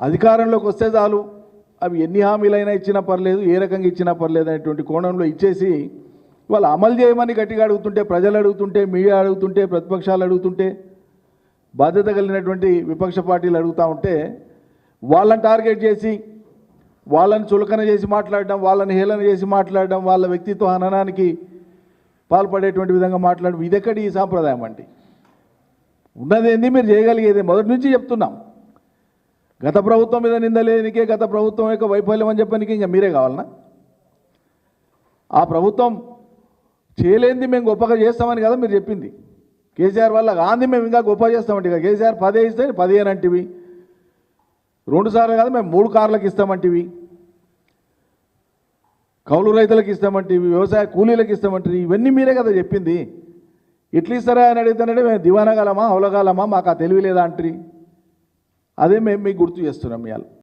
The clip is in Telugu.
అధికారంలోకి వస్తే చాలు అవి ఎన్ని హామీలైనా ఇచ్చినా పర్లేదు, ఏ రకంగా ఇచ్చినా పర్లేదు అనేటువంటి కోణంలో ఇచ్చేసి వాళ్ళు అమలు చేయమని గట్టిగా అడుగుతుంటే, ప్రజలు అడుగుతుంటే, మీడియా అడుగుతుంటే, ప్రతిపక్షాలు అడుగుతుంటే, బాధ్యత కలిగినటువంటి విపక్ష పార్టీలు అడుగుతూ ఉంటే వాళ్ళని టార్గెట్ చేసి, వాళ్ళని చులకన చేసి మాట్లాడడం, వాళ్ళని హేళన చేసి మాట్లాడడం, వాళ్ళ వ్యక్తిత్వ హననానికి పాల్పడేటువంటి విధంగా మాట్లాడడం, ఇదెక్కడి ఈ సాంప్రదాయం అండి? ఉన్నదేంది, మీరు చేయగలిగేది మొదటి నుంచి చెప్తున్నాం. గత ప్రభుత్వం మీద నిందలేనికే గత ప్రభుత్వం యొక్క వైఫల్యం అని చెప్పడానికి ఇంకా మీరే కావాలన్నా? ఆ ప్రభుత్వం చేయలేంది మేము గొప్పగా చేస్తామని కదా మీరు చెప్పింది. కేసీఆర్ వల్ల గాంధీ మేము ఇంకా గొప్ప చేస్తామంటే, ఇక కేసీఆర్ 10 ఇస్తే 15 అంటివి, 2 సార్లు కాదు మేము 3 కార్లకు ఇస్తామంటివి, కౌలు రైతులకు ఇస్తామంటివి, వ్యవసాయ కూలీలకు ఇస్తామంటివి, ఇవన్నీ మీరే కదా చెప్పింది. ఎట్లా ఇస్తారా అని అడుగుతానంటే మేము దివానగాలమా, అవలగాలమా, మాకు ఆ తెలివి లేదా అంటారు. అదే మేము మీకు గుర్తు చేస్తున్నాం ఇవాళ.